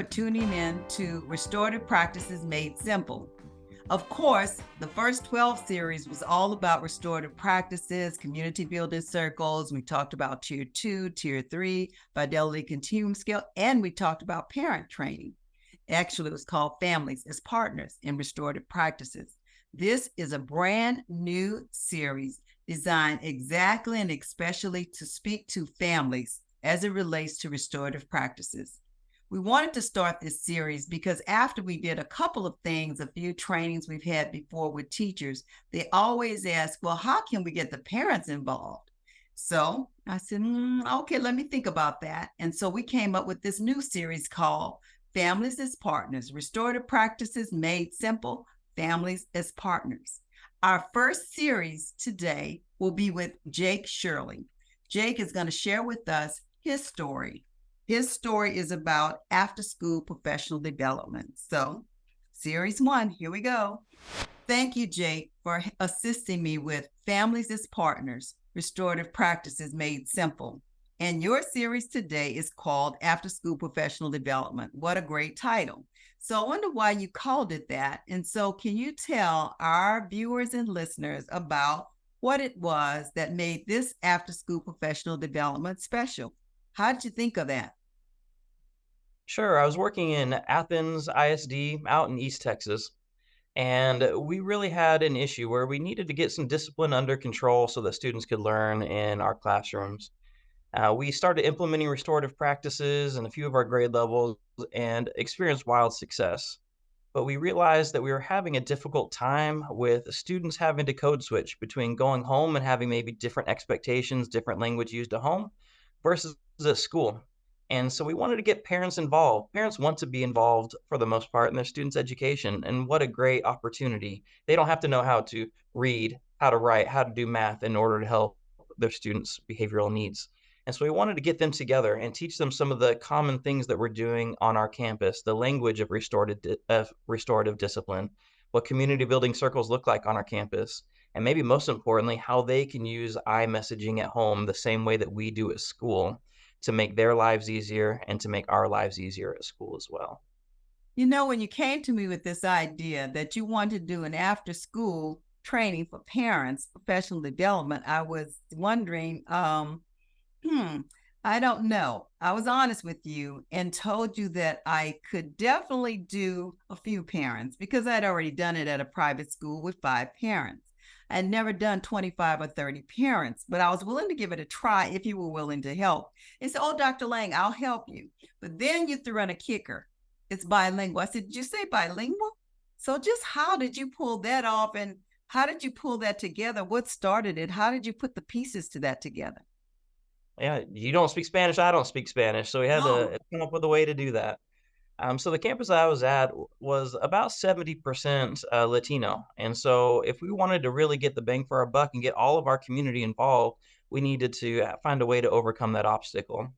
for tuning in to Restorative Practices Made Simple. Of course, the first 12 series was all about restorative practices, community building circles. We talked about Tier 2, Tier 3, Fidelity Continuum Scale, and we talked about parent training. Actually, it was called Families as Partners in Restorative Practices. This is a brand new series designed exactly and especially to speak to families as it relates to restorative practices. We wanted to start this series because after we did a couple of things, a few trainings we've had before with teachers, they always ask, well, how can we get the parents involved? So I said, okay, let me think about that. And so we came up with this new series called Families as Partners, Restorative Practices Made Simple, Families as Partners. Our first series today will be with Jake Shirley. Jake is going to share with us his story. His story is about after-school professional development. So, Series 1, here we go. Thank you, Jake, for assisting me with Families as Partners, Restorative Practices Made Simple. And your series today is called After-School Professional Development. What a great title. So I wonder why you called it that. And so can you tell our viewers and listeners about what it was that made this after-school professional development special? How did you think of that? Sure. I was working in Athens ISD out in East Texas, and we really had an issue where we needed to get some discipline under control so that students could learn in our classrooms. We started implementing restorative practices in a few of our grade levels and experienced wild success. But we realized that we were having a difficult time with students having to code switch between going home and having maybe different expectations, different language used at home versus at school. And so we wanted to get parents involved. Parents want to be involved for the most part in their students' education. And what a great opportunity. They don't have to know how to read, how to write, how to do math in order to help their students' behavioral needs. And so we wanted to get them together and teach them some of the common things that we're doing on our campus, the language of restorative discipline, what community building circles look like on our campus, and maybe most importantly, how they can use iMessaging at home the same way that we do at school to make their lives easier and to make our lives easier at school as well. You know, when you came to me with this idea that you wanted to do an after school training for parents, professional development, I was wondering, I don't know. I was honest with you and told you that I could definitely do a few parents because I'd already done it at a private school with 5 parents. I'd never done 25 or 30 parents, but I was willing to give it a try if you were willing to help. And said, oh, Dr. Lang, I'll help you. But then you threw in a kicker. It's bilingual. I said, did you say bilingual? So just how did you pull that off and how did you pull that together? What started it? How did you put the pieces to that together? Yeah, you don't speak Spanish, I don't speak Spanish, so we had Oh, to come up with a way to do that. So the campus I was at was about 70% Latino. And so if we wanted to really get the bang for our buck and get all of our community involved, we needed to find a way to overcome that obstacle.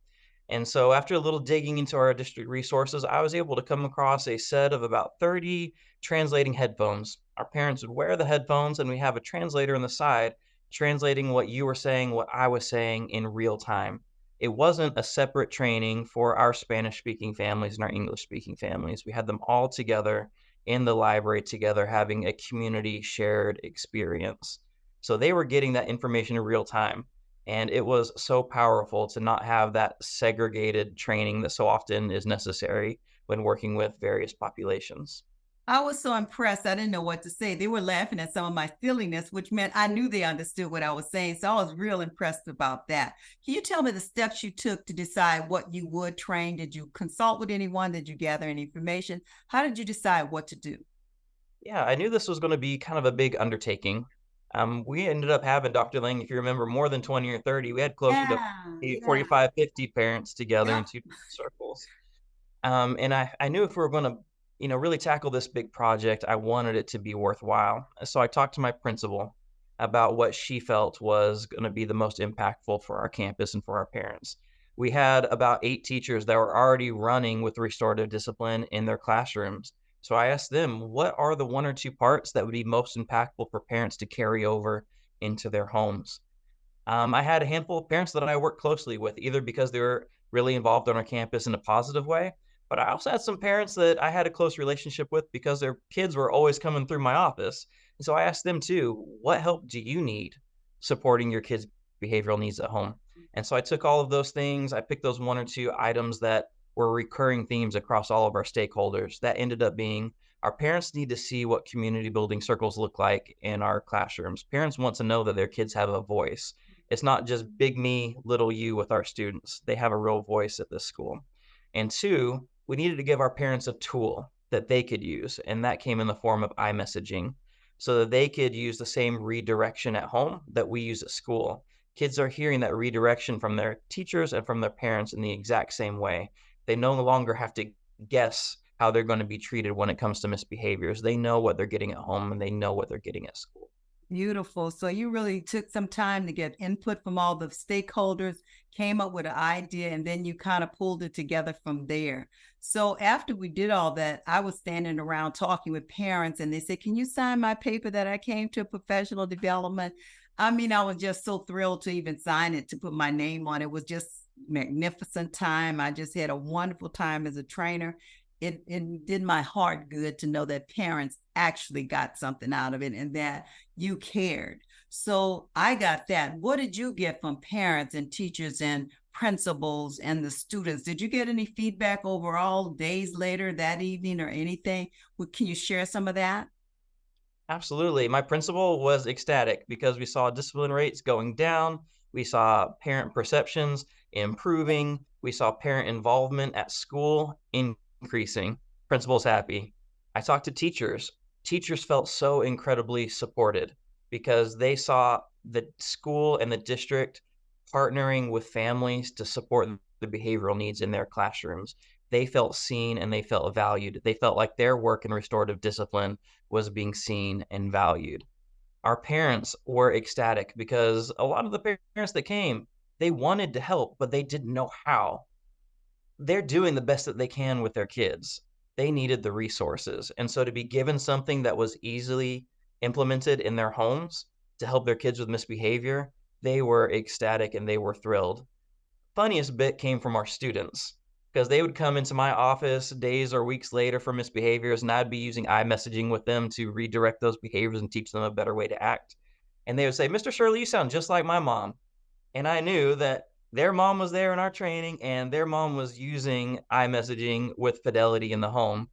And so after a little digging into our district resources, I was able to come across a set of about 30 translating headphones. Our parents would wear the headphones, and we have a translator on the side translating what you were saying, what I was saying in real time. It wasn't a separate training for our Spanish speaking families and our English speaking families. We had them all together in the library together, having a community shared experience. So they were getting that information in real time. And it was so powerful to not have that segregated training that so often is necessary when working with various populations. I was so impressed. I didn't know what to say. They were laughing at some of my silliness, which meant I knew they understood what I was saying. So I was real impressed about that. Can you tell me the steps you took to decide what you would train? Did you consult with anyone? Did you gather any information? How did you decide what to do? Yeah, I knew this was going to be kind of a big undertaking. We ended up having, Dr. Lang, if you remember, more than 20 or 30. We had closer to Yeah. 45, 50 parents together Yep. in two circles. And I knew if we were going to, really tackle this big project, I wanted it to be worthwhile. So I talked to my principal about what she felt was going to be the most impactful for our campus and for our parents. We had about 8 teachers that were already running with restorative discipline in their classrooms. So I asked them, what are the 1 or 2 parts that would be most impactful for parents to carry over into their homes? I had a handful of parents that I worked closely with, either because they were really involved on our campus in a positive way, But I also had some parents that I had a close relationship with because their kids were always coming through my office. And so I asked them too, what help do you need supporting your kids' behavioral needs at home? And so I took all of those things, I picked those one or two items that were recurring themes across all of our stakeholders. That ended up being our parents need to see what community building circles look like in our classrooms. Parents want to know that their kids have a voice. It's not just big me, little you with our students. They have a real voice at this school. And two, we needed to give our parents a tool that they could use. And that came in the form of iMessaging so that they could use the same redirection at home that we use at school. Kids are hearing that redirection from their teachers and from their parents in the exact same way. They no longer have to guess how they're going to be treated when it comes to misbehaviors. They know what they're getting at home and they know what they're getting at school. Beautiful. So you really took some time to get input from all the stakeholders, came up with an idea, and then you kind of pulled it together from there. So after we did all that, I was standing around talking with parents, and they said, "Can you sign my paper that I came to professional development?" I mean, I was just so thrilled to even sign it, to put my name on it. It was just magnificent time. I just had a wonderful time as a trainer. It did my heart good to know that parents actually got something out of it and that you cared. So I got that. What did you get from parents and teachers and principals and the students? Did you get any feedback overall days later, that evening, or anything? Can you share some of that? Absolutely. My principal was ecstatic because we saw discipline rates going down. We saw parent perceptions improving. We saw parent involvement at school increasing. Principal's happy. I talked to teachers. Teachers felt so incredibly supported because they saw the school and the district partnering with families to support the behavioral needs in their classrooms. They felt seen and they felt valued. They felt like their work in restorative discipline was being seen and valued. Our parents were ecstatic because a lot of the parents that came, they wanted to help, but they didn't know how. They're doing the best that they can with their kids. They needed the resources. And so to be given something that was easily implemented in their homes to help their kids with misbehavior, they were ecstatic and they were thrilled. Funniest bit came from our students because they would come into my office days or weeks later for misbehaviors, and I'd be using iMessaging with them to redirect those behaviors and teach them a better way to act. And they would say, Mr. Shirley, you sound just like my mom. And I knew that their mom was there in our training and their mom was using iMessaging with fidelity in the home.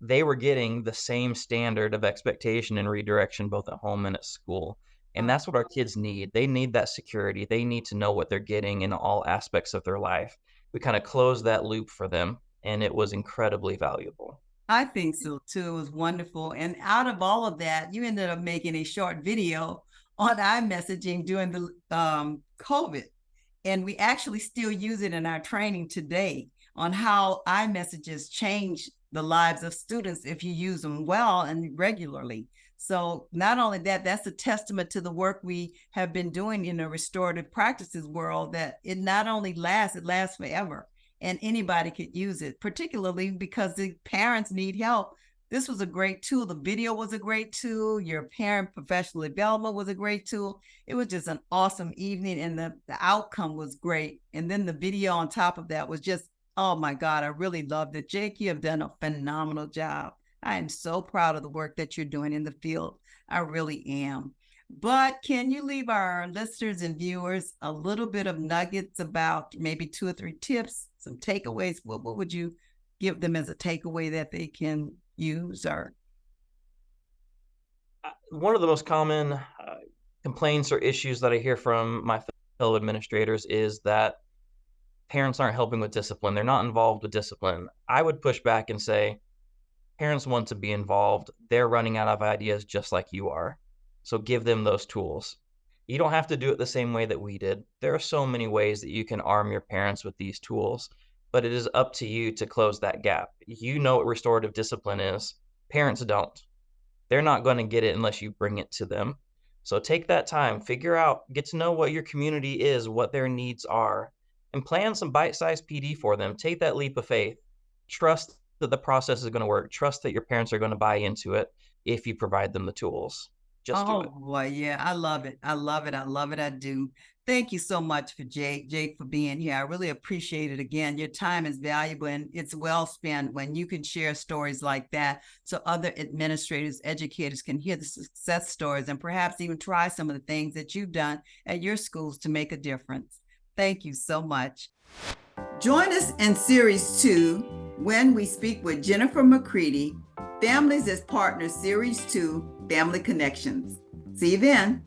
They were getting the same standard of expectation and redirection both at home and at school. And that's what our kids need. They need that security. They need to know what they're getting in all aspects of their life. We kind of closed that loop for them, and it was incredibly valuable. I think so too. It was wonderful. And out of all of that, you ended up making a short video on iMessaging during the COVID. And we actually still use it in our training today on how iMessages change the lives of students if you use them well and regularly. So not only that, that's a testament to the work we have been doing in the restorative practices world, that it not only lasts, it lasts forever. And anybody could use it, particularly because the parents need help. This was a great tool. The video was a great tool. Your parent professional development was a great tool. It was just an awesome evening, and the outcome was great. And then the video on top of that was just, oh my God, I really loved it. Jake, you have done a phenomenal job. I am so proud of the work that you're doing in the field. I really am. But can you leave our listeners and viewers a little bit of nuggets about maybe 2 or 3 tips, some takeaways? What would you give them as a takeaway that they can use? Or One of the most common complaints or issues that I hear from my fellow administrators is that parents aren't helping with discipline. They're not involved with discipline. I would push back and say, parents want to be involved. They're running out of ideas just like you are. So give them those tools. You don't have to do it the same way that we did. There are so many ways that you can arm your parents with these tools, but it is up to you to close that gap. You know what restorative discipline is. Parents don't. They're not going to get it unless you bring it to them. So take that time, figure out, get to know what your community is, what their needs are, and plan some bite-sized PD for them. Take that leap of faith. Trust that the process is going to work. Trust that your parents are going to buy into it if you provide them the tools. Just do Oh it. boy, yeah, I love it. I love it. I love it. I do. Thank you so much for Jake for being here. I really appreciate it. Again, your time is valuable and it's well spent when you can share stories like that so other administrators, educators can hear the success stories and perhaps even try some of the things that you've done at your schools to make a difference. Thank you so much. Join us in Series 2 when we speak with Jennifer McCready, Families as Partners, Series 2, Family Connections. See you then.